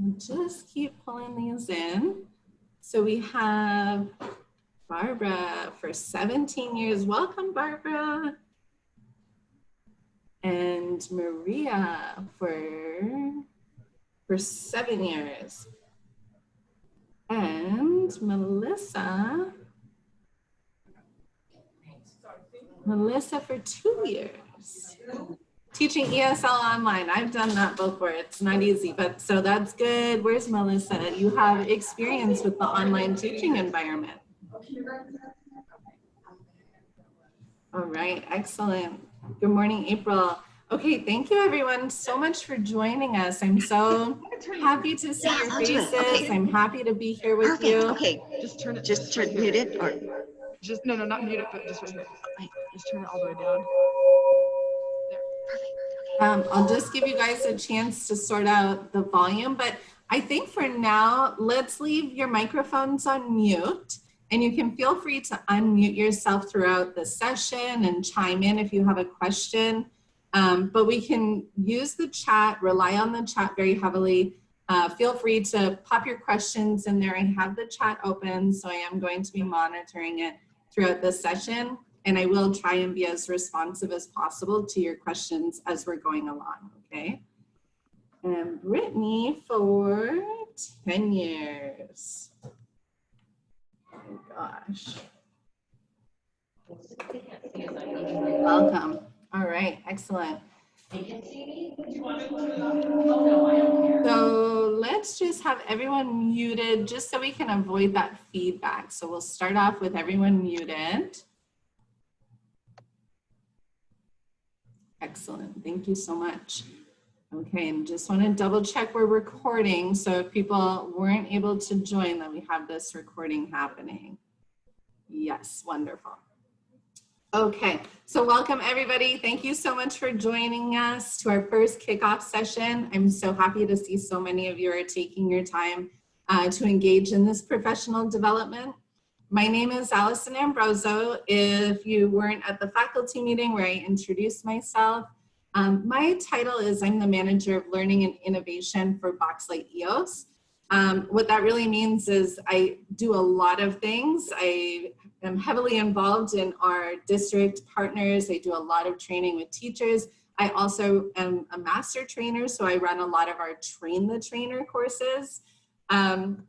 We'll just keep pulling these in. So we have Barbara for 17 years. Welcome, Barbara. And Maria for 7 years. And Melissa for 2 years. Teaching ESL online. I've done that before. It's not easy, but so that's good. Where's Melissa? You have experience with the online teaching environment. All right, excellent. Good morning, April. Okay, thank you everyone so much for joining us. I'm so happy to see your faces. Okay. I'm happy to be here with you. Okay, just turn mute it, or just no, not mute it, but just right here. Okay. Just turn it all the way down. I'll just give you guys a chance to sort out the volume, but I think for now, let's leave your microphones on mute, and you can feel free to unmute yourself throughout the session and chime in if you have a question. But we can use the chat, rely on the chat very heavily. Feel free to pop your questions in there. I have the chat open, so I am going to be monitoring it throughout the session. And I will try and be as responsive as possible to your questions as we're going along, okay? And Brittany for 10 years. Oh my gosh. Welcome. All right, excellent. So let's just have everyone muted just so we can avoid that feedback. So we'll start off with everyone muted. Excellent, thank you so much. Okay, and just want to double check we're recording. So if people weren't able to join, that we have this recording happening. Yes, wonderful. Okay, so welcome everybody. Thank you so much for joining us to our first kickoff session. I'm so happy to see so many of you are taking your time to engage in this professional development. My name is Allison Ambroso. If you weren't at the faculty meeting where I introduced myself, my title is I'm the manager of learning and innovation for Boxlight EOS. What that really means is I do a lot of things. I am heavily involved in our district partners. I do a lot of training with teachers. I also am a master trainer, so I run a lot of our Train the Trainer courses.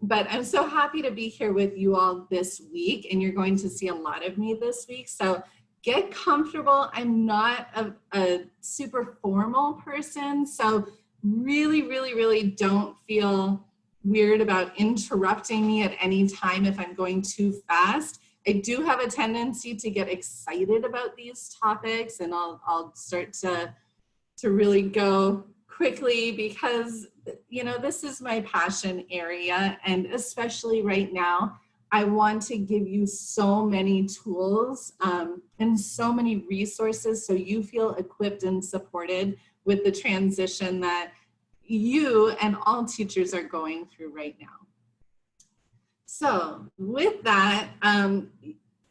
But I'm so happy to be here with you all this week, and you're going to see a lot of me this week. So get comfortable. I'm not a super formal person, so really don't feel weird about interrupting me at any time if I'm going too fast. I do have a tendency to get excited about these topics, and I'll start to really go quickly because, you know, this is my passion area, and especially right now, I want to give you so many tools and so many resources so you feel equipped and supported with the transition that you and all teachers are going through right now. So with that,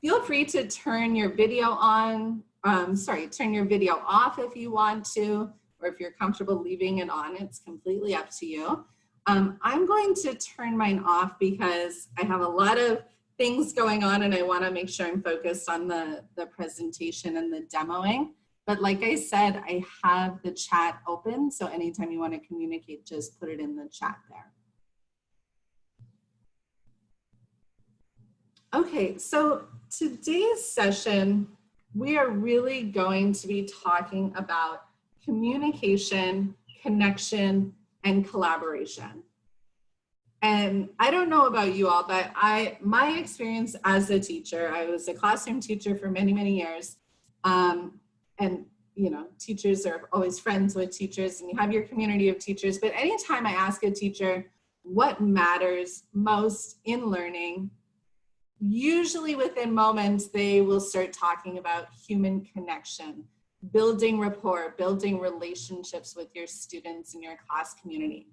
feel free to turn your video on, turn your video off if you want to, or if you're comfortable leaving it on, it's completely up to you. I'm going to turn mine off because I have a lot of things going on and I want to make sure I'm focused on the presentation and the demoing. But like I said, I have the chat open, so anytime you want to communicate, just put it in the chat there. Okay, so today's session, we are really going to be talking about communication, connection, and collaboration. And I don't know about you all, but my experience as a teacher, I was a classroom teacher for many years. And you know, teachers are always friends with teachers and you have your community of teachers. But anytime I ask a teacher what matters most in learning, usually within moments, they will start talking about human connection, building rapport, building relationships with your students and your class community.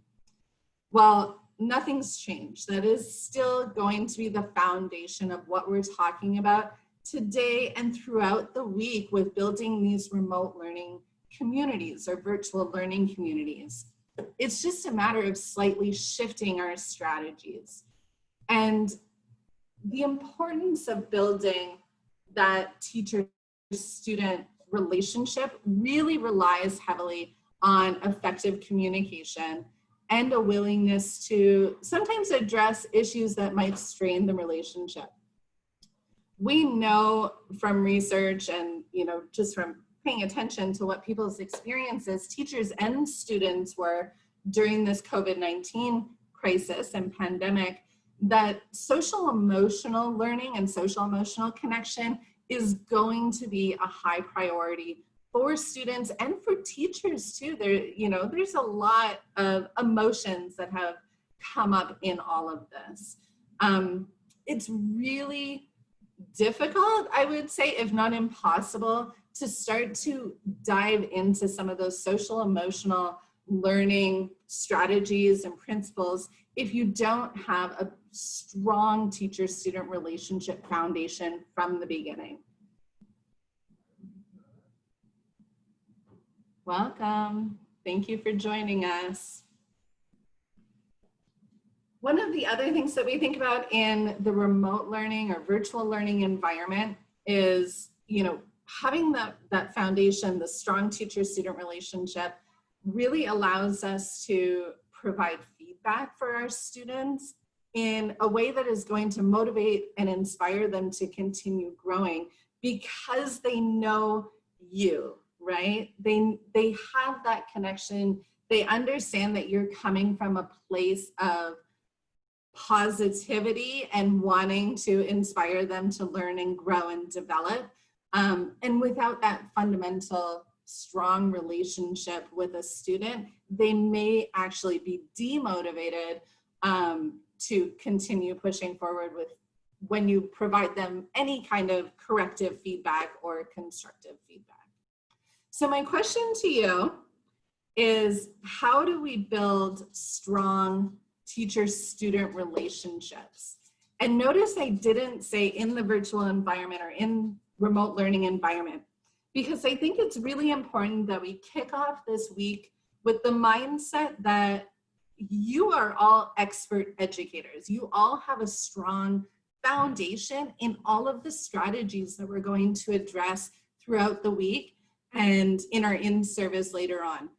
Well, nothing's changed. That is still going to be the foundation of what we're talking about today and throughout the week with building these remote learning communities or virtual learning communities. it's just a matter of slightly shifting our strategies. And the importance of building that teacher-student relationship really relies heavily on effective communication and a willingness to sometimes address issues that might strain the relationship. We know from research and, you know, just from paying attention to what people's experiences, teachers and students were during this COVID-19 crisis and pandemic, that social emotional learning and social emotional connection is going to be a high priority for students and for teachers too. There, you know, there's a lot of emotions that have come up in all of this. It's really difficult, I would say, if not impossible, to start to dive into some of those social emotional learning strategies and principles if you don't have a strong teacher-student relationship foundation from the beginning. Welcome. Thank you for joining us. One of the other things that we think about in the remote learning or virtual learning environment is, you know, having that foundation, the strong teacher-student relationship, really allows us to provide feedback for our students in a way that is going to motivate and inspire them to continue growing because they know you, right? They have that connection. They understand that you're coming from a place of positivity and wanting to inspire them to learn and grow and develop. And without that fundamental strong relationship with a student, they may actually be demotivated to continue pushing forward with when you provide them any kind of corrective feedback or constructive feedback. So my question to you is, how do we build strong teacher-student relationships? And notice I didn't say in the virtual environment or in remote learning environment, because I think it's really important that we kick off this week with the mindset that you are all expert educators. You all have a strong foundation in all of the strategies that we're going to address throughout the week and in our in-service later on.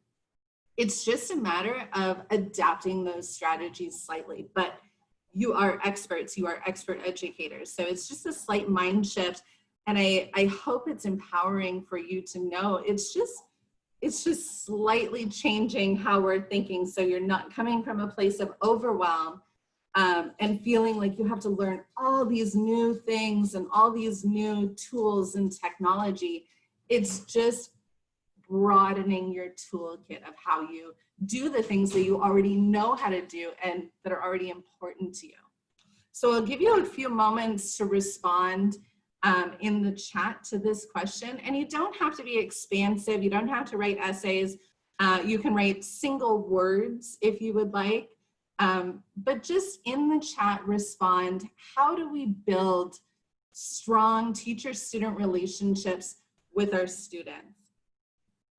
It's just a matter of adapting those strategies slightly, but you are experts, you are expert educators. So it's just a slight mind shift. And I hope it's empowering for you to know it's just slightly changing how we're thinking. So you're not coming from a place of overwhelm and feeling like you have to learn all these new things and all these new tools and technology. It's just broadening your toolkit of how you do the things that you already know how to do and that are already important to you. So I'll give you a few moments to respond in the chat to this question. And you don't have to be expansive. You don't have to write essays. You can write single words if you would like. But just in the chat, respond, how do we build strong teacher-student relationships with our students?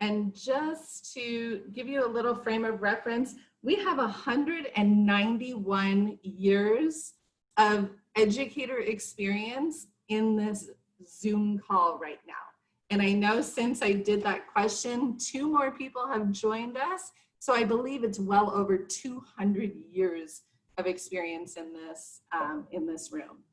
And just to give you a little frame of reference, we have 191 years of educator experience in this Zoom call right now. And I know since I did that question, 2 more people have joined us. So I believe it's well over 200 years of experience in this room.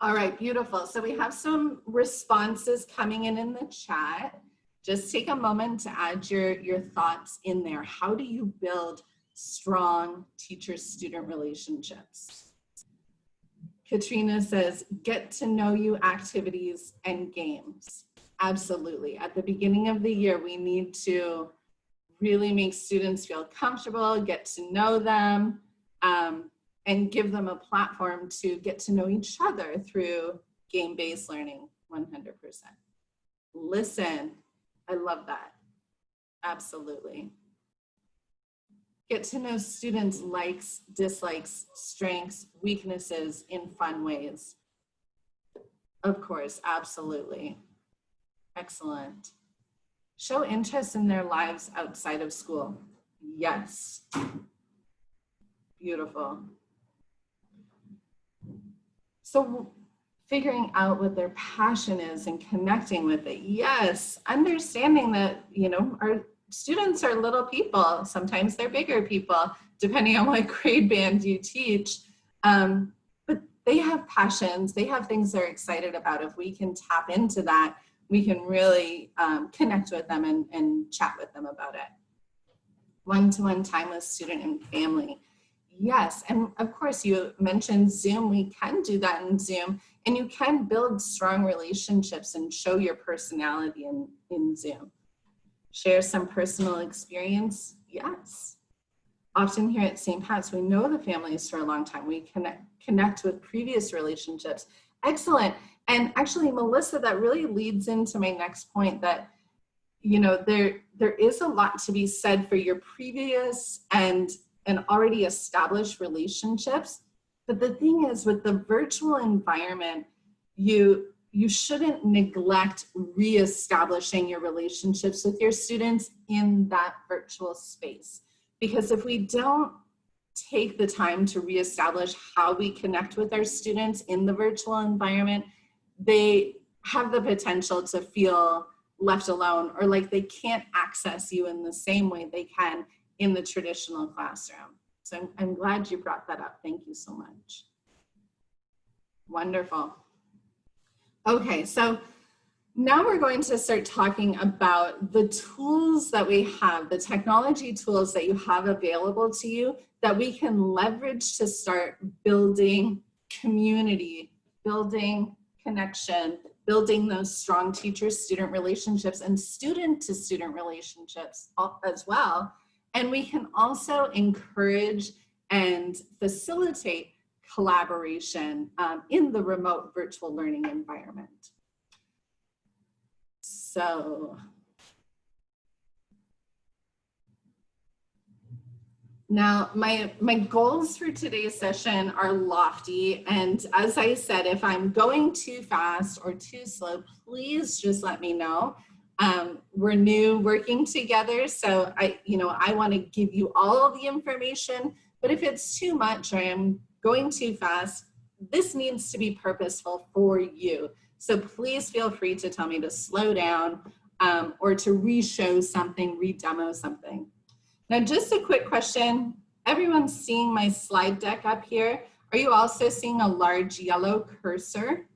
All right, beautiful. So we have some responses coming in the chat. Just take a moment to add your thoughts in there. How do you build strong teacher-student relationships? Katrina says, get to know you activities and games. Absolutely. At the beginning of the year, we need to really make students feel comfortable, get to know them, and give them a platform to get to know each other through game-based learning, 100%. Listen. I love that. Absolutely. Get to know students' likes, dislikes, strengths, weaknesses in fun ways. Of course, absolutely. Excellent. Show interest in their lives outside of school. Yes. Beautiful. So figuring out what their passion is and connecting with it. Yes. Understanding that, you know, our students are little people. Sometimes they're bigger people, depending on what grade band you teach. But they have passions. They have things they're excited about. If we can tap into that, we can really connect with them and chat with them about it. One-to-one time with student and family. Yes, and of course you mentioned Zoom. We can do that in Zoom, and you can build strong relationships and show your personality in Zoom. Share some personal experience. Yes. Often here at St. Pat's, we know the families for a long time. We connect with previous relationships. Excellent. And actually, Melissa, that really leads into my next point that, you know, there is a lot to be said for your previous and already established relationships. But the thing is, with the virtual environment, you shouldn't neglect reestablishing your relationships with your students in that virtual space. Because if we don't take the time to reestablish how we connect with our students in the virtual environment, they have the potential to feel left alone or like they can't access you in the same way they can in the traditional classroom. So I'm glad you brought that up. Thank you so much. Wonderful. Okay, so now we're going to start talking about the tools that we have, the technology tools that you have available to you that we can leverage to start building community, building connection, building those strong teacher-student relationships and student-to-student relationships as well. And we can also encourage and facilitate collaboration in the remote virtual learning environment. So now my goals for today's session are lofty. And as I said, if I'm going too fast or too slow, please just let me know. We're new working together. So I want to give you all of the information, but if it's too much or I'm going too fast, this needs to be purposeful for you. So please feel free to tell me to slow down or to re-show something, re-demo something. Now, just a quick question. Everyone's seeing my slide deck up here. Are you also seeing a large yellow cursor?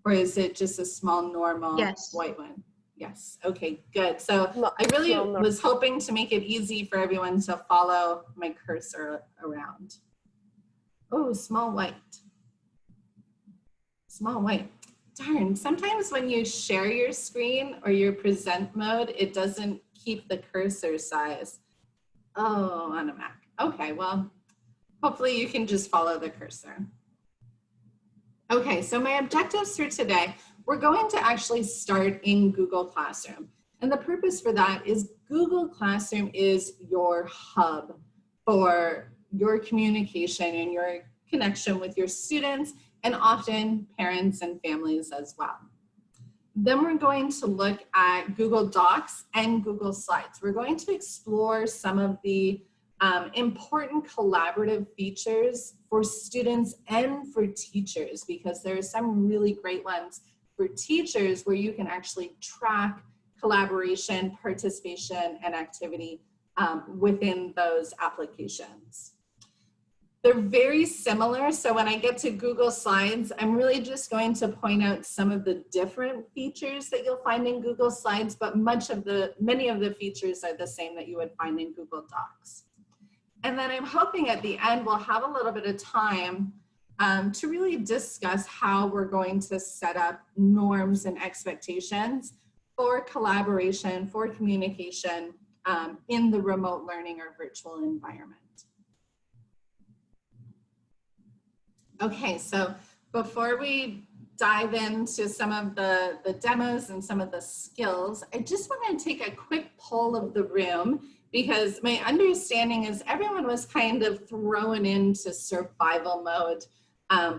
Or is it just a small, normal white one? Yes, okay, good. So I really was hoping to make it easy for everyone to follow my cursor around. Oh, small white. Small white. Darn, sometimes when you share your screen or your present mode, it doesn't keep the cursor size. Oh, on a Mac. Okay, well, hopefully you can just follow the cursor. Okay, so my objectives for today, we're going to actually start in Google Classroom. And the purpose for that is Google Classroom is your hub for your communication and your connection with your students and often parents and families as well. Then we're going to look at Google Docs and Google Slides. We're going to explore some of the important collaborative features for students and for teachers, because there are some really great ones for teachers where you can actually track collaboration, participation, and activity within those applications. They're very similar, so when I get to Google Slides, I'm really just going to point out some of the different features that you'll find in Google Slides, but many of the features are the same that you would find in Google Docs. And then I'm hoping at the end we'll have a little bit of time to really discuss how we're going to set up norms and expectations for collaboration, for communication in the remote learning or virtual environment. Okay, so before we dive into some of the demos and some of the skills, I just want to take a quick poll of the room, because my understanding is everyone was kind of thrown into survival mode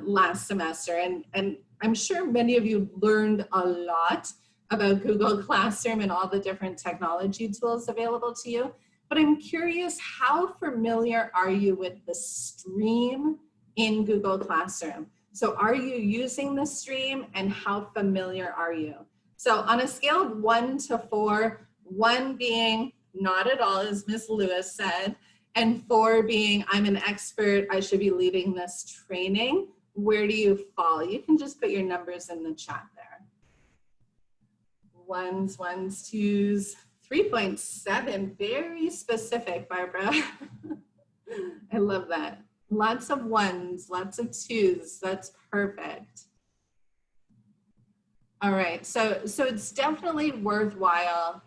last semester. And I'm sure many of you learned a lot about Google Classroom and all the different technology tools available to you. but I'm curious, how familiar are you with the stream in Google Classroom? So are you using the stream, and how familiar are you? So on a scale of 1 to 4, 1 being not at all, as Ms. Lewis said, and 4 being I'm an expert, I should be leading this training, where do you fall? You can just put your numbers in the chat there. 1s, 1s, 2s, 3.7, very specific, Barbara. I love that. Lots of 1s, lots of 2s, that's perfect. All right, so it's definitely worthwhile.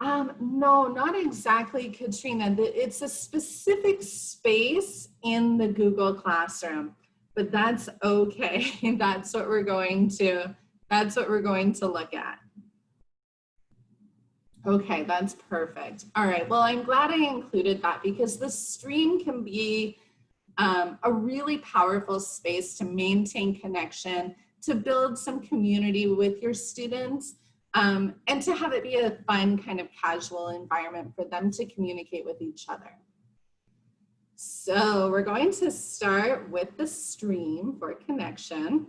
No, not exactly, Katrina. It's a specific space in the Google Classroom, but that's okay. That's what we're going to look at. Okay, that's perfect. All right, well, I'm glad I included that because the stream can be a really powerful space to maintain connection, to build some community with your students, and to have it be a fun kind of casual environment for them to communicate with each other. So we're going to start with the stream for connection.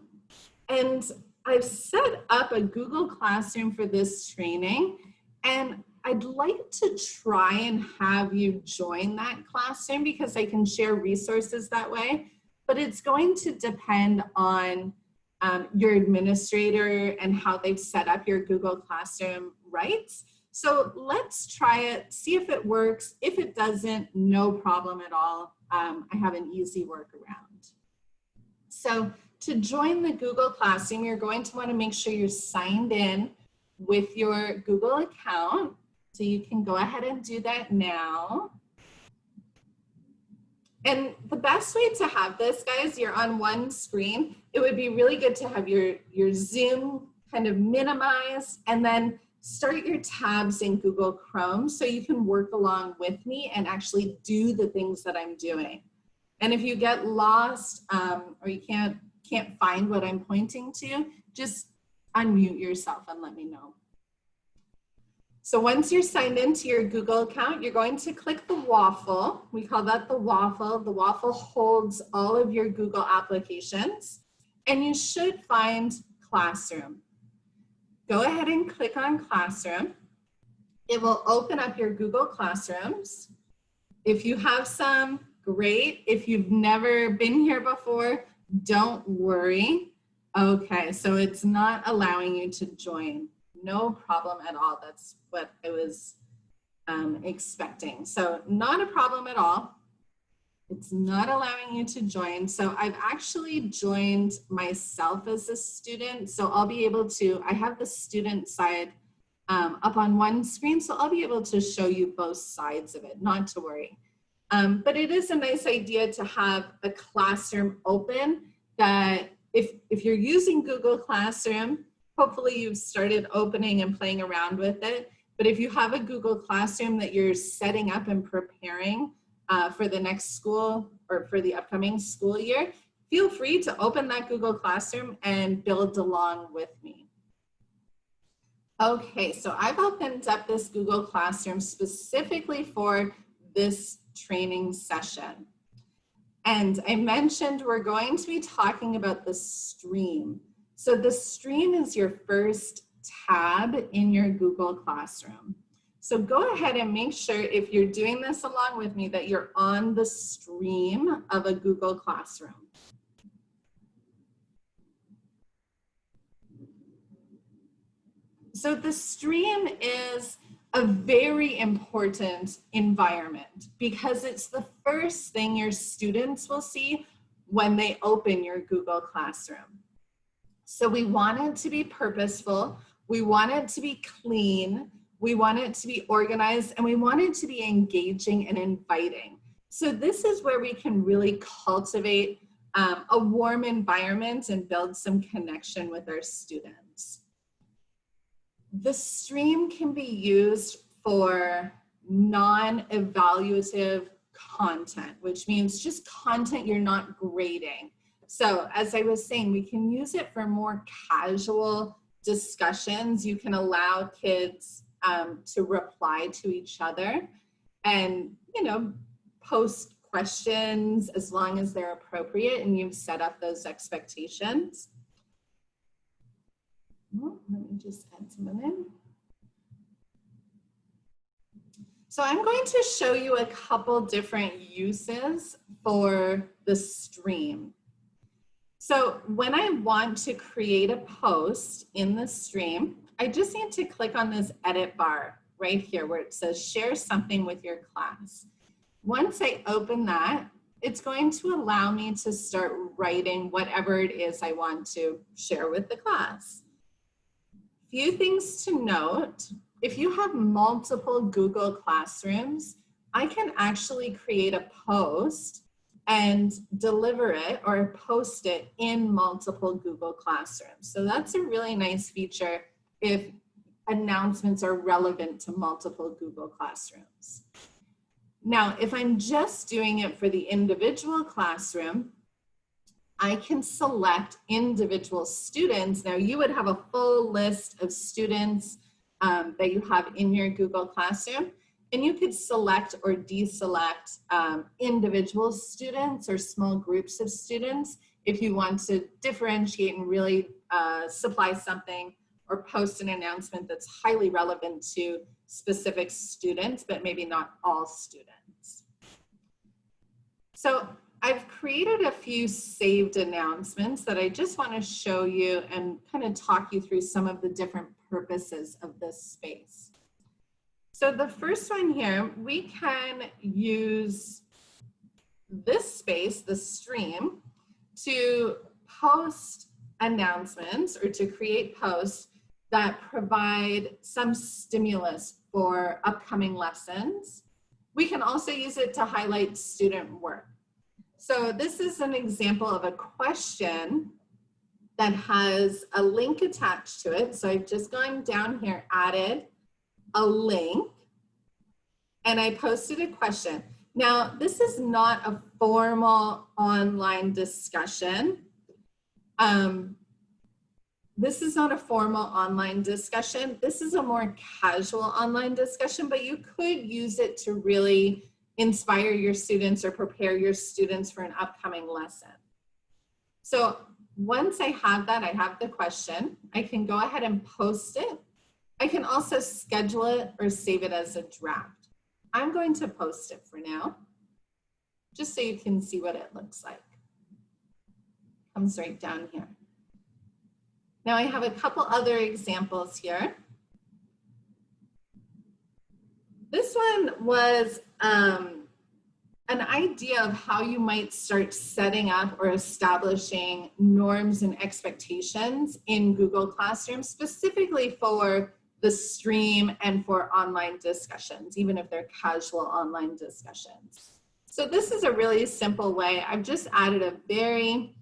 And I've set up a Google Classroom for this training, and I'd like to try and have you join that classroom because I can share resources that way, but it's going to depend on your administrator and how they've set up your Google Classroom rights. So let's try it, see if it works. If it doesn't, no problem at all. I have an easy workaround. So to join the Google Classroom, you're going to want to make sure you're signed in with your Google account. So you can go ahead and do that now. And the best way to have this, guys, you're on one screen. It would be really good to have your Zoom kind of minimized and then start your tabs in Google Chrome so you can work along with me and actually do the things that I'm doing. And if you get lost or you can't find what I'm pointing to, just unmute yourself and let me know. So once you're signed into your Google account, you're going to click the waffle. We call that the waffle. The waffle holds all of your Google applications, and you should find Classroom. Go ahead and click on Classroom. It will open up your Google Classrooms. If you have some, great. If you've never been here before, don't worry. Okay, so it's not allowing you to join. No problem at all. That's what I was expecting. So not a problem at all. It's not allowing you to join. So I've actually joined myself as a student. So I'll be able to, I have the student side up on one screen. So I'll be able to show you both sides of it, not to worry. But it is a nice idea to have a classroom open that if you're using Google Classroom, hopefully you've started opening and playing around with it. But if you have a Google Classroom that you're setting up and preparing for the next school or for the upcoming school year, feel free to open that Google Classroom and build along with me. Okay, so I've opened up this Google Classroom specifically for this training session. And I mentioned we're going to be talking about the stream. So the stream is your first tab in your Google Classroom. So go ahead and make sure if you're doing this along with me that you're on the stream of a Google Classroom. So the stream is a very important environment because it's the first thing your students will see when they open your Google Classroom. So we want it to be purposeful, we want it to be clean, we want it to be organized, and we want it to be engaging and inviting. So this is where we can really cultivate a warm environment and build some connection with our students. The stream can be used for non-evaluative content, which means just content you're not grading. So as I was saying, we can use it for more casual discussions. You can allow kids to reply to each other and, you know, post questions as long as they're appropriate and you've set up those expectations. Oh, let me just add someone in. So I'm going to show you a couple different uses for the stream. So when I want to create a post in the stream, I just need to click on this edit bar right here where it says share something with your class. Once I open that, it's going to allow me to start writing whatever it is I want to share with the class. Few things to note. If you have multiple Google Classrooms, I can actually create a post and deliver it or post it in multiple Google Classrooms. So that's a really nice feature if announcements are relevant to multiple Google Classrooms. Now, if I'm just doing it for the individual classroom, I can select individual students. Now, you would have a full list of students that you have in your Google Classroom, and you could select or deselect individual students or small groups of students if you want to differentiate and really supply something or post an announcement that's highly relevant to specific students, but maybe not all students. So I've created a few saved announcements that I just want to show you and kind of talk you through some of the different purposes of this space. So the first one here, we can use this space, the stream, to post announcements or to create posts that provide some stimulus for upcoming lessons. We can also use it to highlight student work. So this is an example of a question that has a link attached to it. So I've just gone down here, added a link, and I posted a question. Now, this is not a formal online discussion. This is not a formal online discussion. This is a more casual online discussion, but you could use it to really inspire your students or prepare your students for an upcoming lesson. So once I have that, I have the question, I can go ahead and post it. I can also schedule it or save it as a draft. I'm going to post it for now, just so you can see what it looks like. Comes right down here. Now I have a couple other examples here. This one was an idea of how you might start setting up or establishing norms and expectations in Google Classroom, specifically for the stream and for online discussions, even if they're casual online discussions. So this is a really simple way. I've just added a very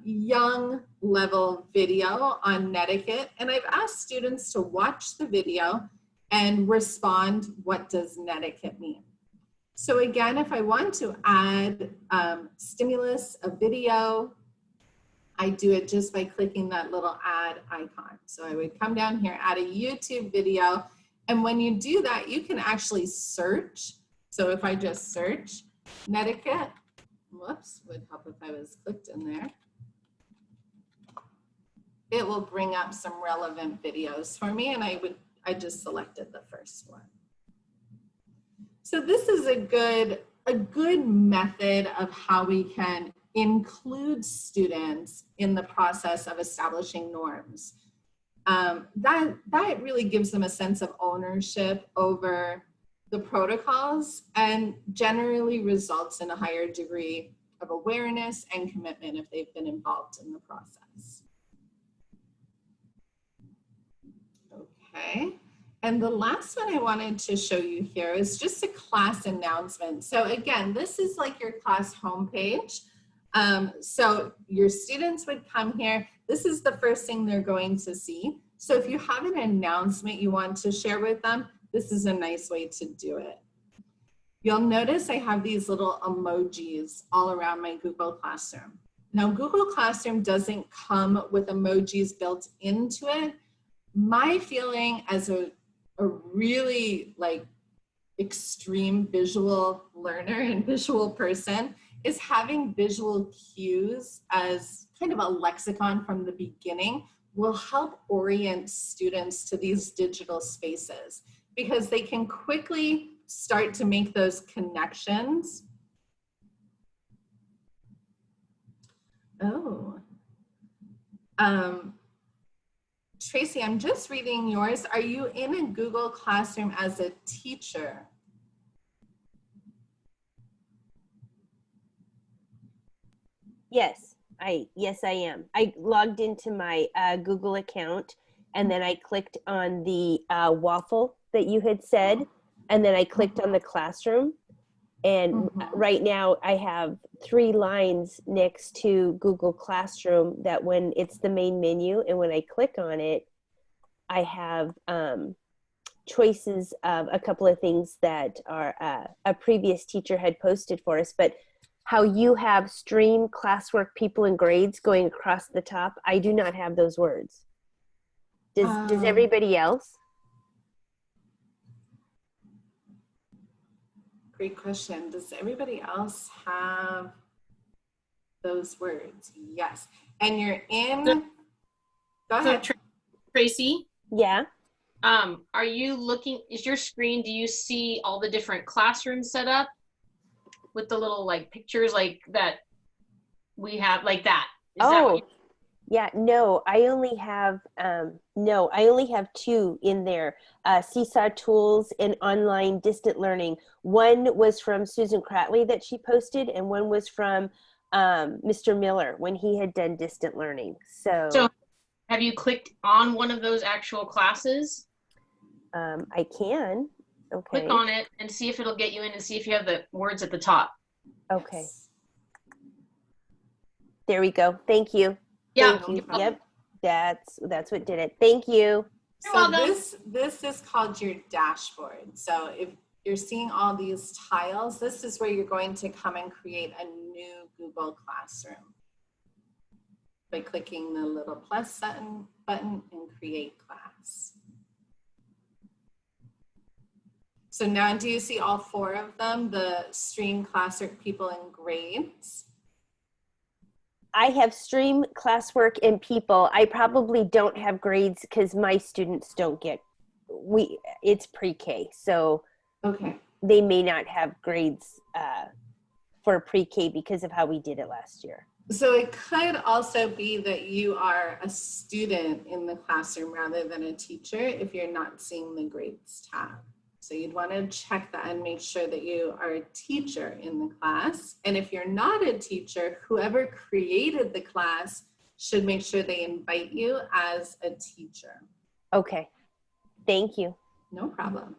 young level video on Netiquette, and I've asked students to watch the video and respond, what does Netiquette mean? So again, if I want to add stimulus, a video, I do it just by clicking that little add icon. So I would come down here, add a YouTube video, and when you do that, you can actually search. So if I just search Netiquette, whoops, would help if I was clicked in there. It will bring up some relevant videos for me, and I just selected the first one. So this is a good method of how we can include students in the process of establishing norms. That really gives them a sense of ownership over the protocols and generally results in a higher degree of awareness and commitment if they've been involved in the process. Okay, and the last one I wanted to show you here is just a class announcement. So again, this is like your class homepage. So your students would come here. This is the first thing they're going to see. So if you have an announcement you want to share with them, this is a nice way to do it. You'll notice I have these little emojis all around my Google Classroom. Now, Google Classroom doesn't come with emojis built into it. My feeling as a a really like extreme visual learner and visual person is having visual cues as kind of a lexicon from the beginning will help orient students to these digital spaces because they can quickly start to make those connections. Oh, Tracy, I'm just reading yours. Are you in a Google Classroom as a teacher? Yes, I am. I logged into my Google account and then I clicked on the waffle that you had said, and then I clicked on the classroom. And right now I have 3 lines next to Google Classroom that when it's the main menu and when I click on it, I have choices of a couple of things that are a previous teacher had posted for us, but how you have stream, classwork, people, and grades going across the top, I do not have those words. Does everybody else? Great question. Does everybody else have those words? Yes. And you're in, go ahead. Tracy? Yeah. Are you looking, is your screen, do you see all the different classrooms set up with the little like pictures like that we have, like that? Is that what yeah, no, I only have 2 in there. Seesaw Tools and Online Distant Learning. One was from Susan Cratley that she posted, and one was from Mr. Miller when he had done distant learning. So have you clicked on one of those actual classes? I can. Okay. Click on it and see if it'll get you in and see if you have the words at the top. Okay. There we go. Thank you. Yeah. Thank you. Yep. That's what did it. Thank you. So this is called your dashboard. So if you're seeing all these tiles, this is where you're going to come and create a new Google Classroom by clicking the little plus button and create class. So now do you see all 4 of them, the stream, classwork, people, and grades? I have stream, classwork, and people. I probably don't have grades because my students don't get, it's pre-K. So okay, they may not have grades for pre-K because of how we did it last year. So it could also be that you are a student in the classroom rather than a teacher if you're not seeing the grades tab. So you'd want to check that and make sure that you are a teacher in the class. And if you're not a teacher, whoever created the class should make sure they invite you as a teacher. Okay, thank you. No problem.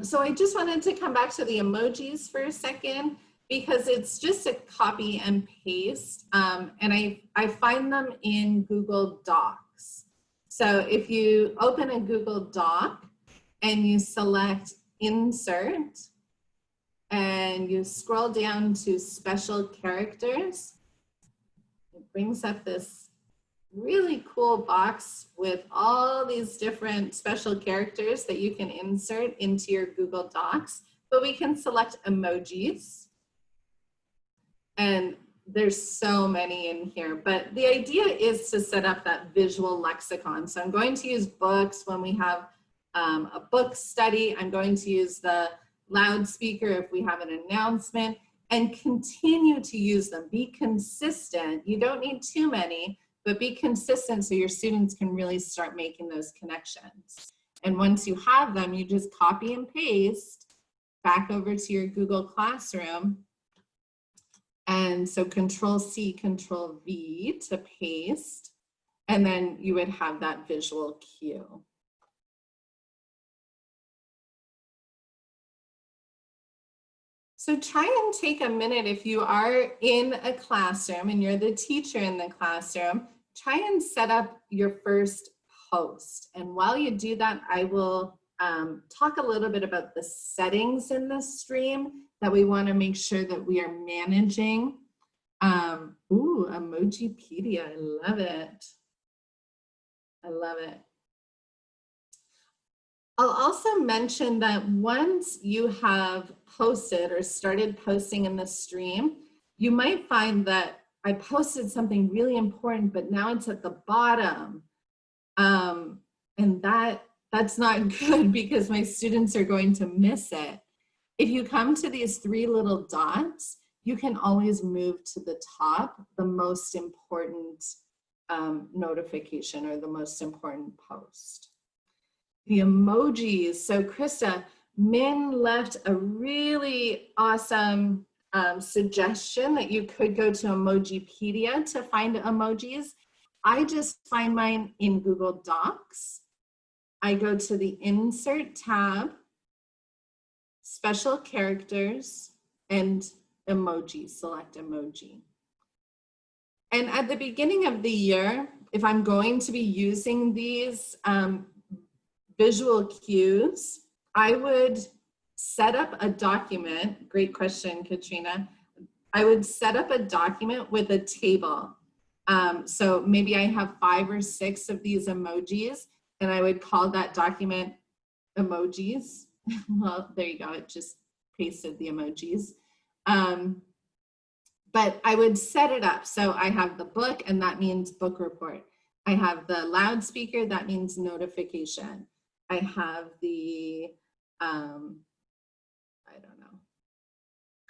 So I just wanted to come back to the emojis for a second because it's just a copy and paste. And I find them in Google Docs. So if you open a Google Doc, and you select insert and you scroll down to special characters, it brings up this really cool box with all these different special characters that you can insert into your Google Docs, but we can select emojis. And there's so many in here, but the idea is to set up that visual lexicon. So I'm going to use books when we have a book study. I'm going to use the loudspeaker if we have an announcement, and continue to use them. Be consistent. You don't need too many, but be consistent so your students can really start making those connections. And once you have them, you just copy and paste back over to your Google Classroom. And so Control-C, Control-V to paste, and then you would have that visual cue. So try and take a minute if you are in a classroom and you're the teacher in the classroom, try and set up your first post. And while you do that, I will talk a little bit about the settings in the stream that we want to make sure that we are managing. Ooh, Emojipedia, I love it. I love it. I'll also mention that once you have posted or started posting in the stream, you might find that I posted something really important, but now it's at the bottom. And that's not good because my students are going to miss it. If you come to these three little dots, you can always move to the top, the most important notification or the most important post. The emojis. So Krista, Min left a really awesome suggestion that you could go to Emojipedia to find emojis. I just find mine in Google Docs. I go to the Insert tab, Special Characters, and Emoji, select emoji. And at the beginning of the year, if I'm going to be using these visual cues, I would set up a document. Great question, Katrina. I would set up a document with a table. So maybe I have 5 or 6 of these emojis, and I would call that document emojis. Well, there you go. It just pasted the emojis. But I would set it up. So I have the book, and that means book report. I have the loudspeaker, that means notification. I have the, I don't know,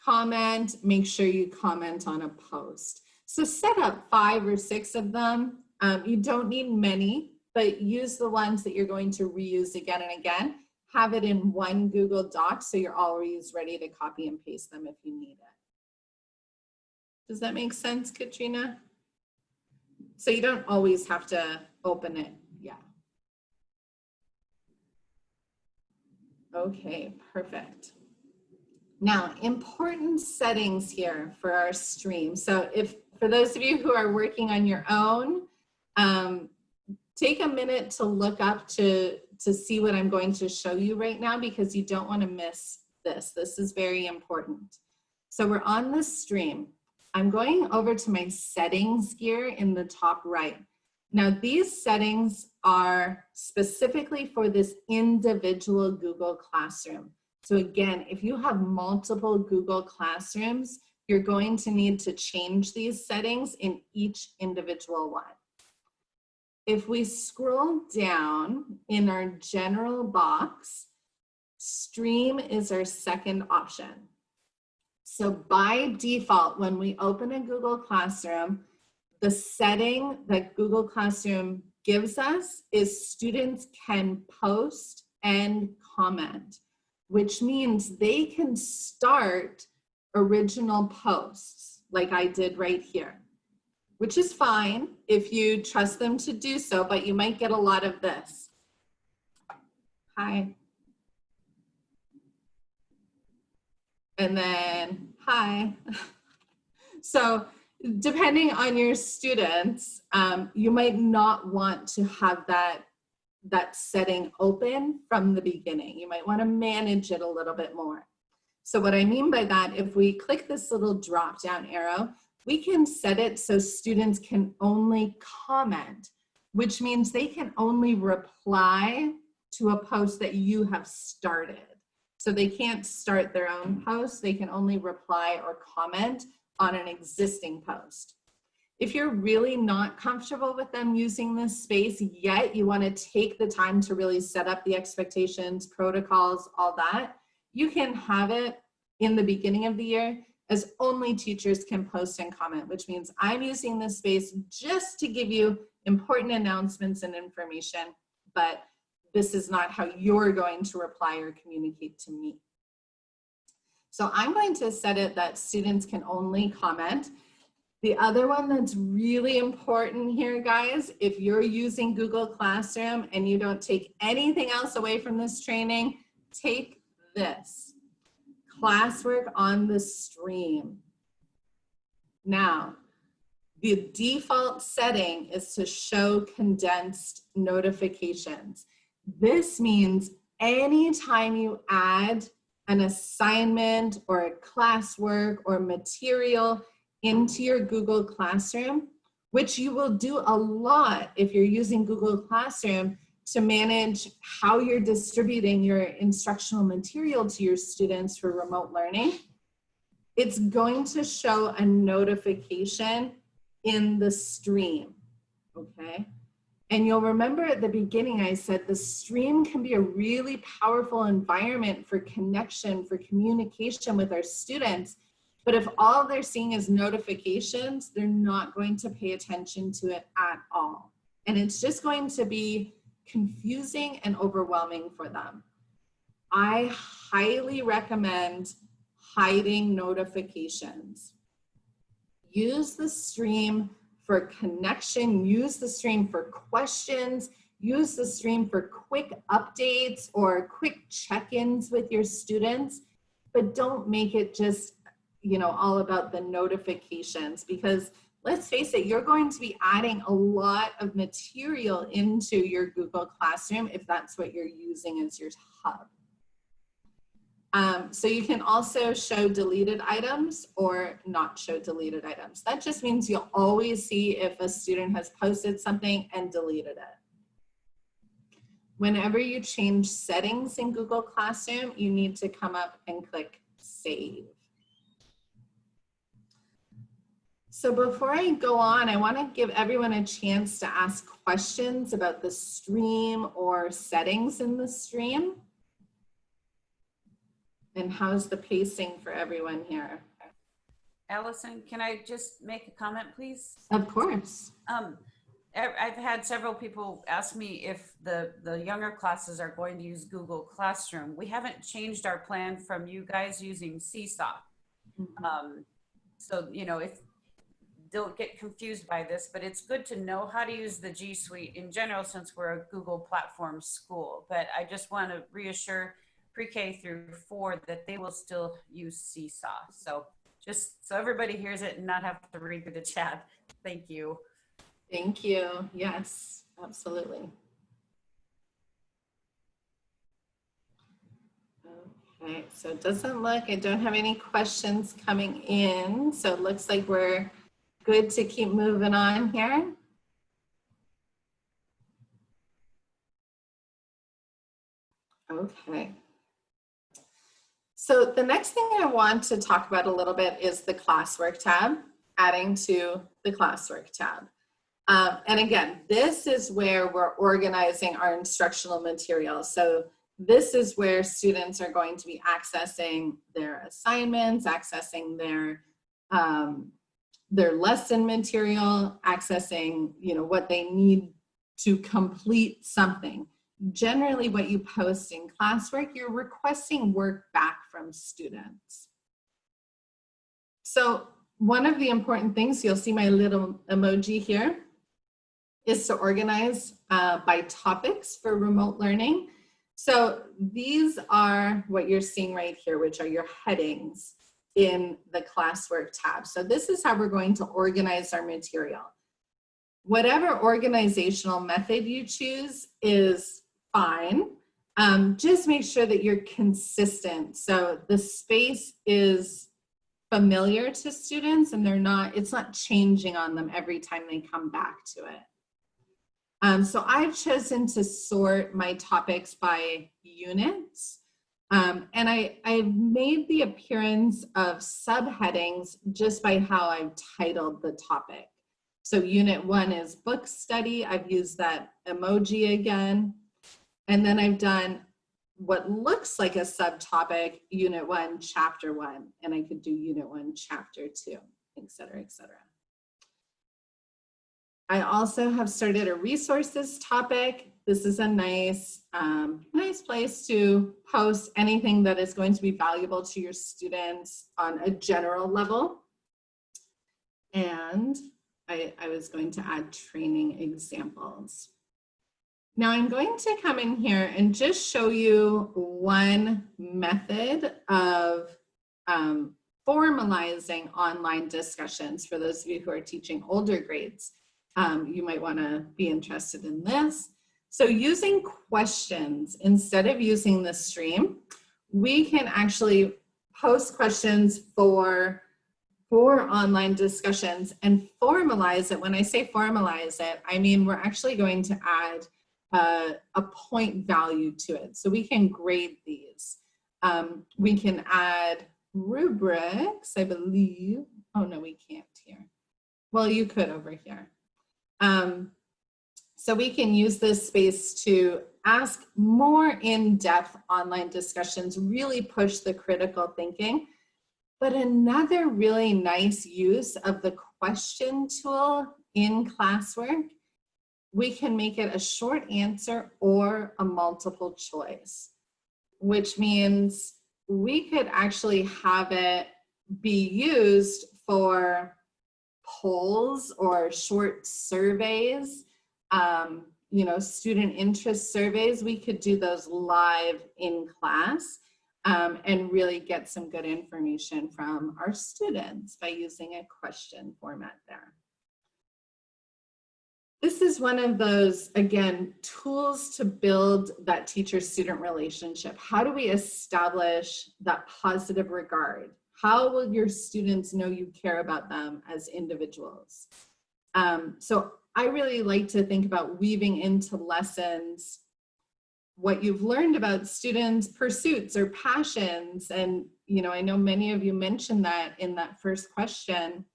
comment, make sure you comment on a post. So set up 5 or 6 of them. You don't need many, but use the ones that you're going to reuse again and again. Have it in one Google Doc so you're always ready to copy and paste them if you need it. Does that make sense, Katrina? So you don't always have to open it. Yeah. Okay, perfect. Now, important settings here for our stream. So if, for those of you who are working on your own, take a minute to look up to see what I'm going to show you right now, because you don't want to miss this. This is very important. So we're on the stream. I'm going over to my settings gear in the top right. Now these settings are specifically for this individual Google Classroom. So again, if you have multiple Google Classrooms, you're going to need to change these settings in each individual one. If we scroll down in our general box, stream is our second option. So by default, when we open a Google Classroom, the setting that Google Classroom gives us is students can post and comment, which means they can start original posts like I did right here, which is fine if you trust them to do so, but you might get a lot of this. Hi. And then, hi. So depending on your students, you might not want to have that setting open from the beginning. You might want to manage it a little bit more. So what I mean by that, if we click this little drop down arrow, we can set it so students can only comment, which means they can only reply to a post that you have started. So they can't start their own post, they can only reply or comment on an existing post. If you're really not comfortable with them using this space yet, you want to take the time to really set up the expectations, protocols, all that, you can have it in the beginning of the year as only teachers can post and comment, which means I'm using this space just to give you important announcements and information, but this is not how you're going to reply or communicate to me. So I'm going to set it that students can only comment. The other one that's really important here, guys, if you're using Google Classroom and you don't take anything else away from this training, take this, classwork on the stream. Now, the default setting is to show condensed notifications. This means anytime you add an assignment or a classwork or material into your Google Classroom, which you will do a lot if you're using Google Classroom, to manage how you're distributing your instructional material to your students for remote learning, it's going to show a notification in the stream, okay? And you'll remember at the beginning, I said the stream can be a really powerful environment for connection, for communication with our students. But if all they're seeing is notifications, they're not going to pay attention to it at all. And it's just going to be confusing and overwhelming for them. I highly recommend hiding notifications. Use the stream for connection, use the stream for questions, use the stream for quick updates or quick check-ins with your students, but don't make it just, you know, all about the notifications, because let's face it, you're going to be adding a lot of material into your Google Classroom if that's what you're using as your hub. So you can also show deleted items or not show deleted items. That just means you'll always see if a student has posted something and deleted it. Whenever you change settings in Google Classroom, you need to come up and click Save. So before I go on, I want to give everyone a chance to ask questions about the stream or settings in the stream. And how's the pacing for everyone here? Allison, can I just make a comment, please? Of course. I've had several people ask me if the younger classes are going to use Google Classroom. We haven't changed our plan from you guys using Seesaw. So, you know, if don't get confused by this, but it's good to know how to use the G Suite in general since we're a Google platform school. But I just want to reassure pre-K through 4 that they will still use Seesaw. So just so everybody hears it and not have to read through the chat. Thank you. Thank you. Yes, absolutely. Okay, so it doesn't look, I don't have any questions coming in. So it looks like we're good to keep moving on here. Okay. So the next thing I want to talk about a little bit is the classwork tab, adding to the classwork tab. And again, this is where we're organizing our instructional material. So this is where students are going to be accessing their assignments, accessing their lesson material, accessing, you know, what they need to complete something. Generally, what you post in classwork, you're requesting work back from students. So one of the important things, you'll see my little emoji here, is to organize by topics for remote learning. So these are what you're seeing right here, which are your headings in the classwork tab. So this is how we're going to organize our material. Whatever organizational method you choose is fine. Just make sure that you're consistent. So the space is familiar to students and it's not changing on them every time they come back to it. So I've chosen to sort my topics by units. And I've made the appearance of subheadings just by how I've titled the topic. So unit 1 is book study. I've used that emoji again. And then I've done what looks like a subtopic, unit 1, chapter 1. And I could do unit 1, chapter 2, et cetera, et cetera. I also have started a resources topic. This is a nice place to post anything that is going to be valuable to your students on a general level. And I was going to add training examples. Now I'm going to come in here and just show you one method of formalizing online discussions for those of you who are teaching older grades. You might want to be interested in this. So using questions instead of using the stream, we can actually post questions for online discussions and formalize it. When I say formalize it, I mean we're actually going to add a point value to it. So we can grade these. We can add rubrics, I believe. Oh no, we can't here. Well, you could over here. So we can use this space to ask more in-depth online discussions, really push the critical thinking. But another really nice use of the question tool in classwork, we can make it a short answer or a multiple choice, which means we could actually have it be used for polls or short surveys, you know, student interest surveys. We could do those live in class and really get some good information from our students by using a question format there. This is one of those, again, tools to build that teacher-student relationship. How do we establish that positive regard? How will your students know you care about them as individuals? So I really like to think about weaving into lessons what you've learned about students' pursuits or passions. And, you know, I know many of you mentioned that in that first question.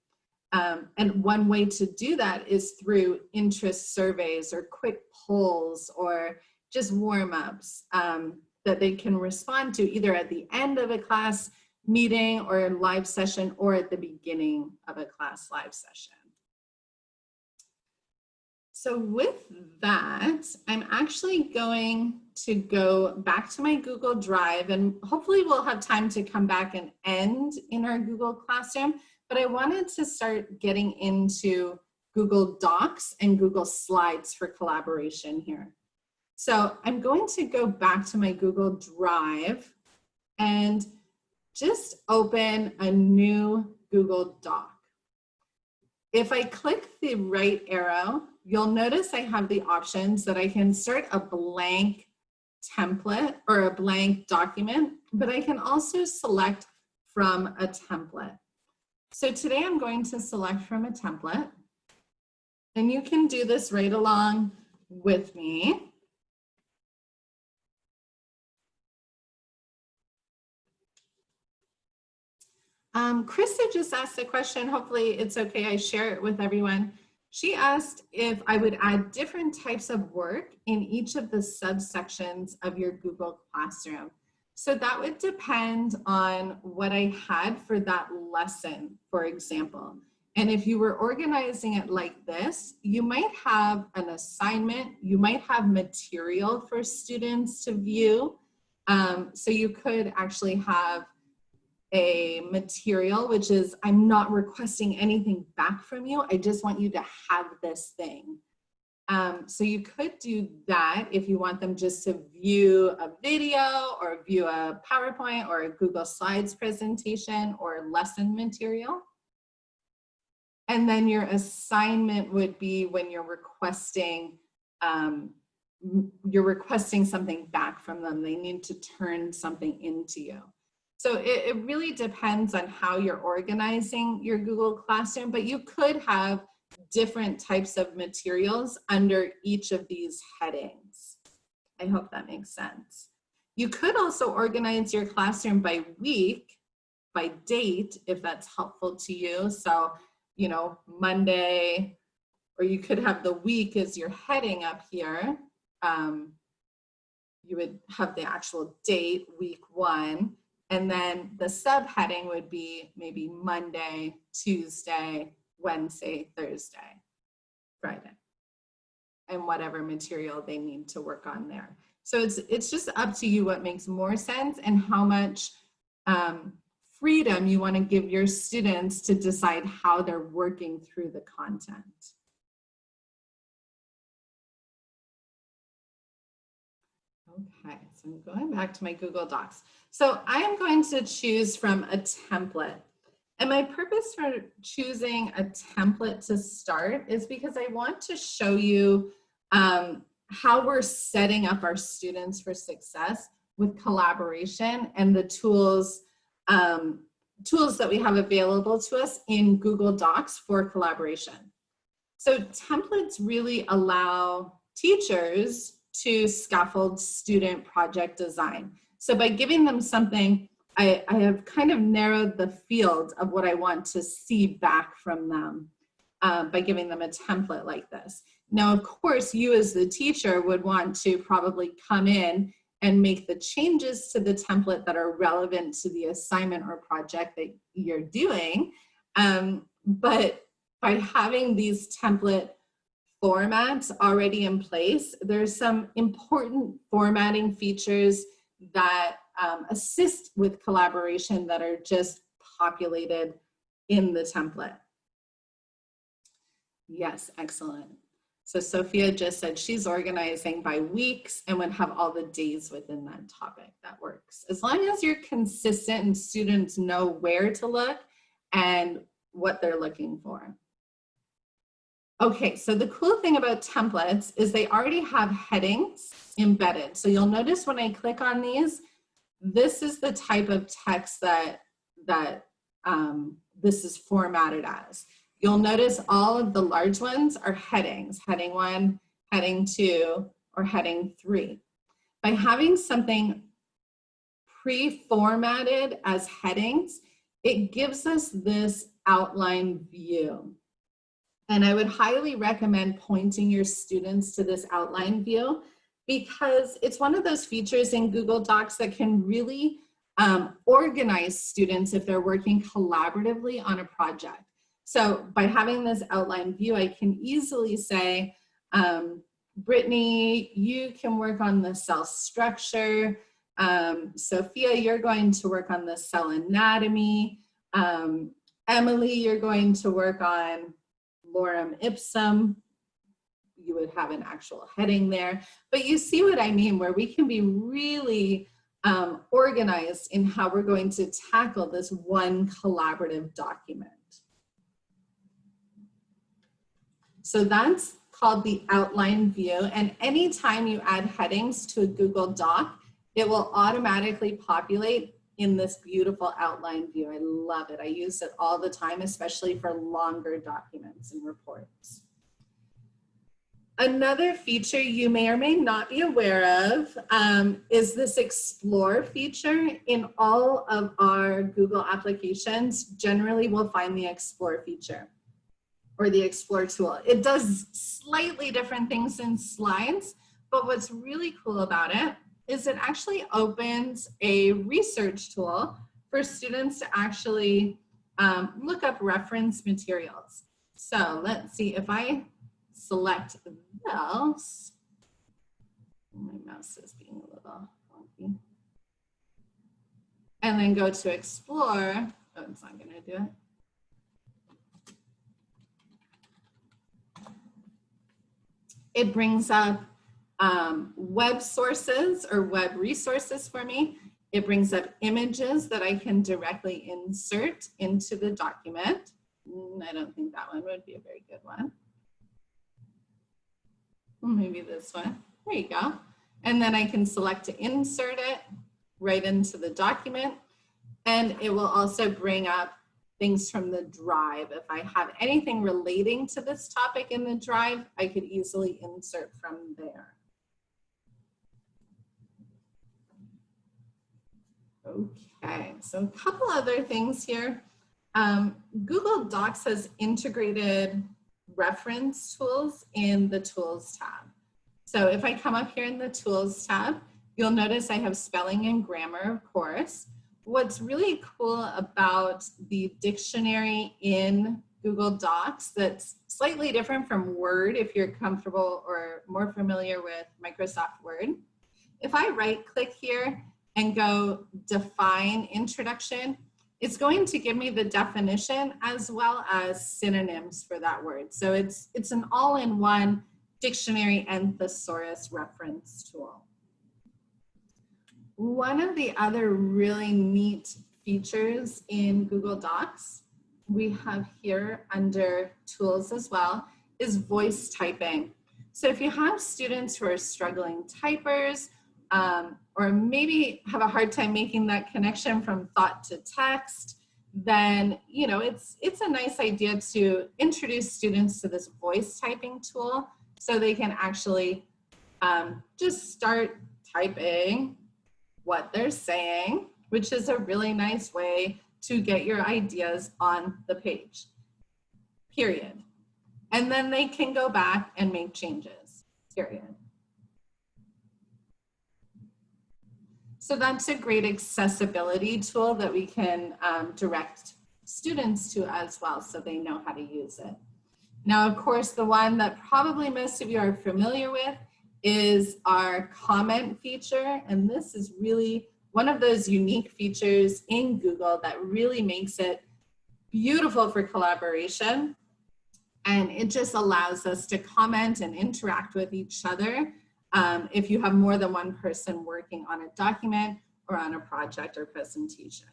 And one way to do that is through interest surveys or quick polls or just warm-ups that they can respond to either at the end of a class meeting or a live session or at the beginning of a class live session. So with that, I'm actually going to go back to my Google Drive, and hopefully we'll have time to come back and end in our Google Classroom. But I wanted to start getting into Google Docs and Google Slides for collaboration here. So I'm going to go back to my Google Drive and just open a new Google Doc. If I click the right arrow, you'll notice I have the options that I can start a blank template or a blank document, but I can also select from a template. So today I'm going to select from a template, and you can do this right along with me. Krista just asked a question. Hopefully it's okay, I share it with everyone. She asked if I would add different types of work in each of the subsections of your Google Classroom. So that would depend on what I had for that lesson, for example. And if you were organizing it like this, you might have an assignment, you might have material for students to view. So you could actually have a material, which is, I'm not requesting anything back from you, I just want you to have this thing. So you could do that if you want them just to view a video or view a PowerPoint or a Google Slides presentation or lesson material. And then your assignment would be when you're requesting something back from them. They need to turn something into you. So it really depends on how you're organizing your Google Classroom, but you could have different types of materials under each of these headings. I hope that makes sense. You could also organize your classroom by week, by date, if that's helpful to you. So, you know, Monday, or you could have the week as your heading up here. You would have the actual date, week 1. And then the subheading would be maybe Monday, Tuesday, Wednesday, Thursday, Friday, and whatever material they need to work on there. So it's just up to you what makes more sense and how much freedom you want to give your students to decide how they're working through the content. Okay, so I'm going back to my Google Docs. So I am going to choose from a template. And my purpose for choosing a template to start is because I want to show you how we're setting up our students for success with collaboration and the tools that we have available to us in Google Docs for collaboration. So templates really allow teachers to scaffold student project design. So by giving them something, I have kind of narrowed the field of what I want to see back from them by giving them a template like this. Now, of course, you as the teacher would want to probably come in and make the changes to the template that are relevant to the assignment or project that you're doing. But by having these template formats already in place, there's some important formatting features that assist with collaboration that are just populated in the template. Yes, excellent. So Sophia just said she's organizing by weeks and would have all the days within that topic. That works. As long as you're consistent and students know where to look and what they're looking for. Okay, so the cool thing about templates is they already have headings embedded. So you'll notice when I click on these, this is the type of text that this is formatted as. You'll notice all of the large ones are headings, heading 1, heading 2, or heading 3. By having something pre-formatted as headings, it gives us this outline view. And I would highly recommend pointing your students to this outline view because it's one of those features in Google Docs that can really organize students if they're working collaboratively on a project. So by having this outline view, I can easily say, Brittany, you can work on the cell structure. Sophia, you're going to work on the cell anatomy. Emily, you're going to work on lorem ipsum. You would have an actual heading there. But you see what I mean, where we can be really organized in how we're going to tackle this one collaborative document. So that's called the outline view. And anytime you add headings to a Google Doc, it will automatically populate in this beautiful outline view. I love it. I use it all the time, especially for longer documents and reports. Another feature you may or may not be aware of is this Explore feature. In all of our Google applications, generally we'll find the Explore feature or the Explore tool. It does slightly different things in slides, but what's really cool about it is it actually opens a research tool for students to actually look up reference materials. So let's see if I select this. My mouse is being a little funky. And then go to Explore. Oh, it's not gonna do it. It brings up web sources or web resources for me. It brings up images that I can directly insert into the document. I don't think that one would be a very good one. Maybe this one. There you go. And then I can select to insert it right into the document. And it will also bring up things from the drive. If I have anything relating to this topic in the drive, I could easily insert from there. Okay, so a couple other things here. Google Docs has integrated reference tools in the Tools tab. So if I come up here in the Tools tab, you'll notice I have spelling and grammar, of course. What's really cool about the dictionary in Google Docs that's slightly different from Word, if you're comfortable or more familiar with Microsoft Word, if I right-click here and go Define Introduction, it's going to give me the definition as well as synonyms for that word. So it's an all-in-one dictionary and thesaurus reference tool. One of the other really neat features in Google Docs we have here under tools as well is voice typing. So if you have students who are struggling typers, or maybe have a hard time making that connection from thought to text, then it's a nice idea to introduce students to this voice typing tool so they can actually just start typing what they're saying, which is a really nice way to get your ideas on the page, period. And then they can go back and make changes, period. So that's a great accessibility tool that we can direct students to as well, so they know how to use it. Now, of course, the one that probably most of you are familiar with is our comment feature. And this is really one of those unique features in Google that really makes it beautiful for collaboration. And it just allows us to comment and interact with each other if you have more than one person working on a document or on a project or presentation.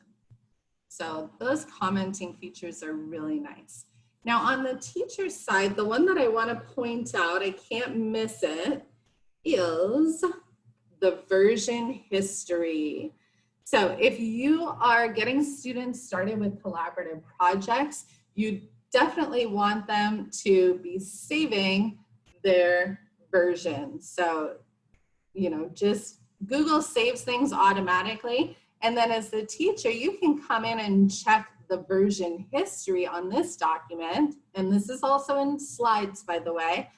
So those commenting features are really nice. Now on the teacher side, the one that I want to point out, I can't miss it, is the version history. So if you are getting students started with collaborative projects, you definitely want them to be saving their versions. So, you know, just Google saves things automatically. And then as the teacher, you can come in and check the version history on this document. And this is also in slides, by the way.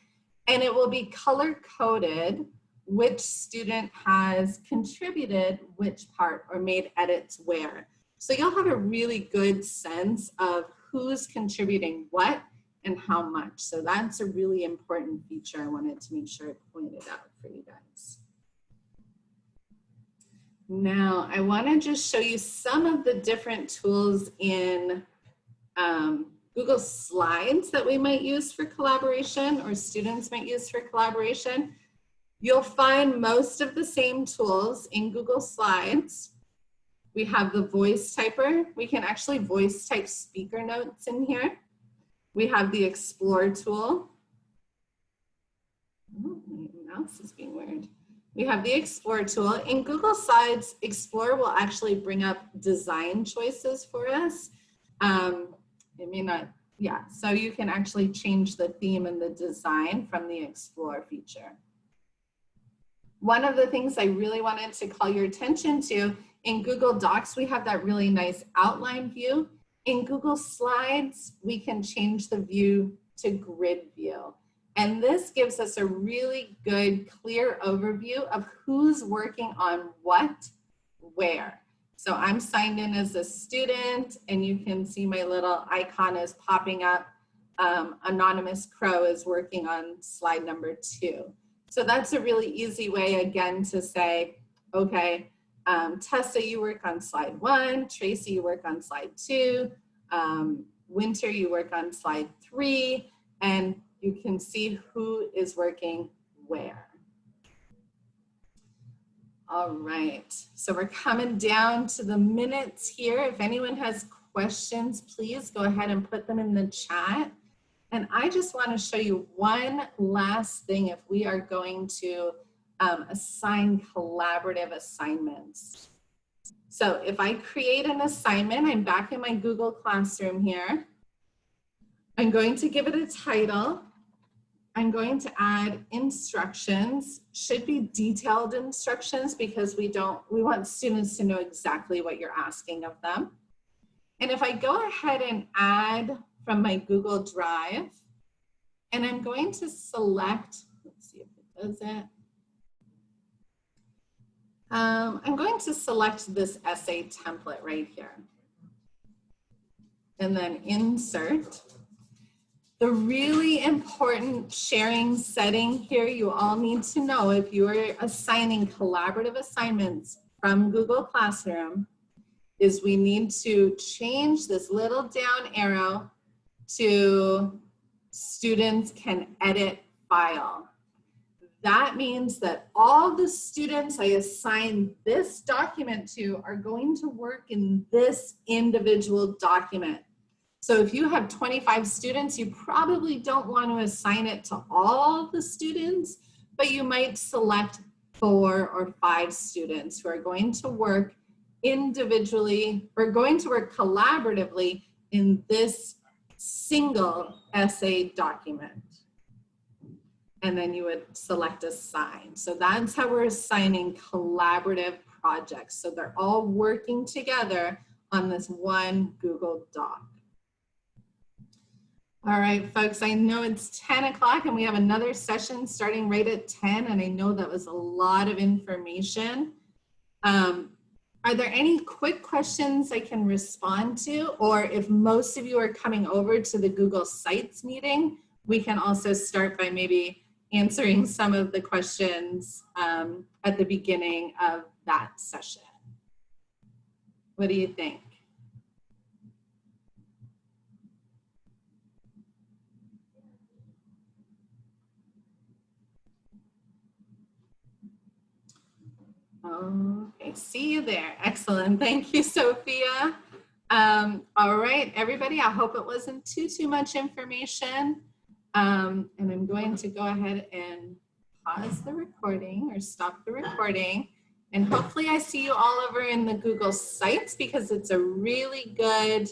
And it will be color coded which student has contributed which part or made edits where. So you'll have a really good sense of who's contributing what and how much. So that's a really important feature. I wanted to make sure I pointed out for you guys. Now, I want to just show you some of the different tools in Google Slides that we might use for collaboration or students might use for collaboration. You'll find most of the same tools in Google Slides. We have the voice typer. We can actually voice type speaker notes in here. We have the Explore tool. Oh, my mouse is being weird. We have the Explore tool. In Google Slides, Explore will actually bring up design choices for us. It may not, yeah, so you can actually change the theme and the design from the Explore feature. One of the things I really wanted to call your attention to, in Google Docs, we have that really nice outline view. In Google Slides, we can change the view to grid view. And this gives us a really good, clear overview of who's working on what, where. So I'm signed in as a student, and you can see my little icon is popping up. Anonymous Crow is working on slide number 2. So that's a really easy way, again, to say, okay, Tessa, you work on slide 1, Tracy, you work on slide 2, Winter, you work on slide 3, and you can see who is working where. All right, so we're coming down to the minutes here. If anyone has questions, please go ahead and put them in the chat. And I just want to show you one last thing if we are going to assign collaborative assignments. So if I create an assignment, I'm back in my Google Classroom here. I'm going to give it a title. I'm going to add instructions, should be detailed instructions because we want students to know exactly what you're asking of them. And if I go ahead and add from my Google Drive, and I'm going to select, let's see if it does it. I'm going to select this essay template right here. And then insert. The really important sharing setting here you all need to know if you are assigning collaborative assignments from Google Classroom is we need to change this little down arrow to students can edit file. That means that all the students I assign this document to are going to work in this individual document. So if you have 25 students, you probably don't want to assign it to all the students, but you might select 4 or 5 students who are going to work individually or going to work collaboratively in this single essay document. and then you would select assign. So that's how we're assigning collaborative projects. So they're all working together on this one Google Doc. All right, folks, I know it's 10 o'clock and we have another session starting right at 10, and I know that was a lot of information. Are there any quick questions I can respond to? Or if most of you are coming over to the Google Sites meeting, we can also start by maybe answering some of the questions at the beginning of that session. What do you think? Okay, see you there. Excellent. Thank you, Sophia. All right, everybody, I hope it wasn't too much information. And I'm going to go ahead and pause the recording or stop the recording. And hopefully I see you all over in the Google Sites, because it's a really good